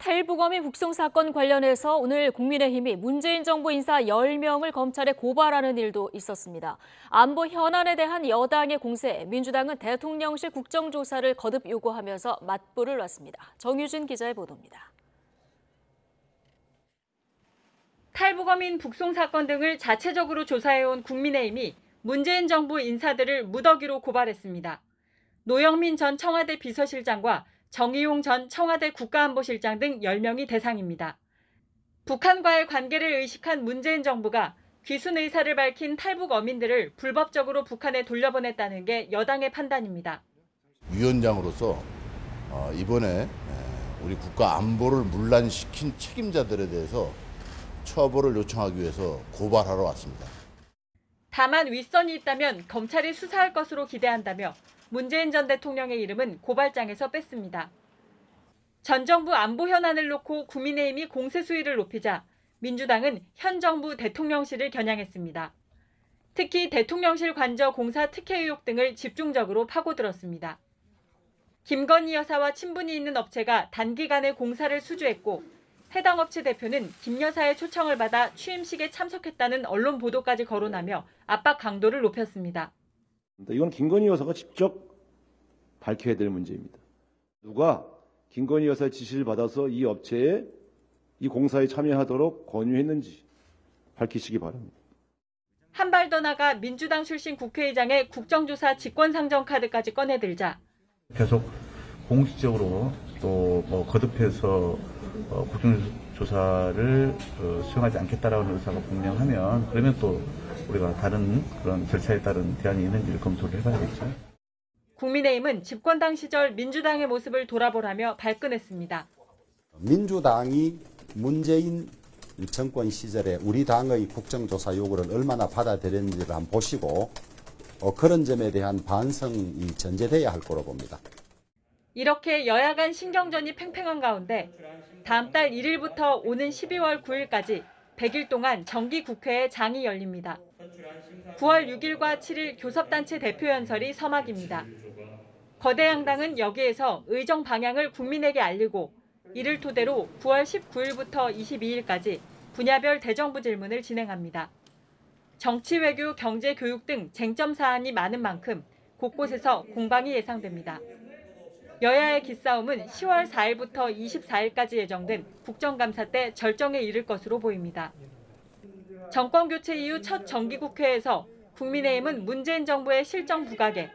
탈북어민 북송 사건 관련해서 오늘 국민의힘이 문재인 정부 인사 10명을 검찰에 고발하는 일도 있었습니다. 안보 현안에 대한 여당의 공세에 민주당은 대통령실 국정조사를 거듭 요구하면서 맞불을 놨습니다. 정유진 기자의 보도입니다. 탈북어민 북송 사건 등을 자체적으로 조사해온 국민의힘이 문재인 정부 인사들을 무더기로 고발했습니다. 노영민 전 청와대 비서실장과 정의용 전 청와대 국가안보실장 등 10명이 대상입니다. 북한과의 관계를 의식한 문재인 정부가 귀순 의사를 밝힌 탈북 어민들을 불법적으로 북한에 돌려보냈다는 게 여당의 판단입니다. 위원장으로서 이번에 우리 국가 안보를 문란시킨 책임자들에 대해서 처벌을 요청하기 위해서 고발하러 왔습니다. 다만 윗선이 있다면 검찰이 수사할 것으로 기대한다며 문재인 전 대통령의 이름은 고발장에서 뺐습니다. 전 정부 안보 현안을 놓고 국민의힘이 공세 수위를 높이자 민주당은 현 정부 대통령실을 겨냥했습니다. 특히 대통령실 관저 공사 특혜 의혹 등을 집중적으로 파고들었습니다. 김건희 여사와 친분이 있는 업체가 단기간에 공사를 수주했고 해당 업체 대표는 김 여사의 초청을 받아 취임식에 참석했다는 언론 보도까지 거론하며 압박 강도를 높였습니다. 이건 김건희 여사가 직접 밝혀야 될 문제입니다. 누가 김건희 여사의 지시를 받아서 이 업체에 이 공사에 참여하도록 권유했는지 밝히시기 바랍니다. 한 발 더 나가 민주당 출신 국회의장의 국정조사 직권상정 카드까지 꺼내들자 계속 공식적으로 또 거듭해서 국정조사를 수용하지 않겠다라는 의사가 분명하면 그러면 또 우리가 다른 그런 절차에 따른 대안이 있는지를 검토를 해봐야겠죠. 국민의힘은 집권당 시절 민주당의 모습을 돌아보라며 발끈했습니다. 민주당이 문재인 정권 시절에 우리 당의 국정조사 요구를 얼마나 받아들였는지를 한번 보시고 그런 점에 대한 반성이 전제돼야 할 거로 봅니다. 이렇게 여야 간 신경전이 팽팽한 가운데 다음 달 1일부터 오는 12월 9일까지 100일 동안 정기국회에 장이 열립니다. 9월 6일과 7일 교섭단체 대표연설이 서막입니다. 거대 양당은 여기에서 의정 방향을 국민에게 알리고 이를 토대로 9월 19일부터 22일까지 분야별 대정부 질문을 진행합니다. 정치, 외교, 경제, 교육 등 쟁점 사안이 많은 만큼 곳곳에서 공방이 예상됩니다. 여야의 기싸움은 10월 4일부터 24일까지 예정된 국정감사 때 절정에 이를 것으로 보입니다. 정권 교체 이후 첫 정기국회에서 국민의힘은 문재인 정부의 실정 부각에,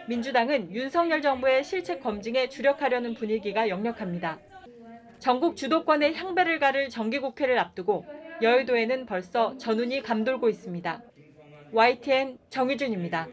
민주당은 윤석열 정부의 실책 검증에 주력하려는 분위기가 역력합니다. 전국 주도권의 향배를 가를 정기국회를 앞두고 여의도에는 벌써 전운이 감돌고 있습니다. YTN 정유준입니다.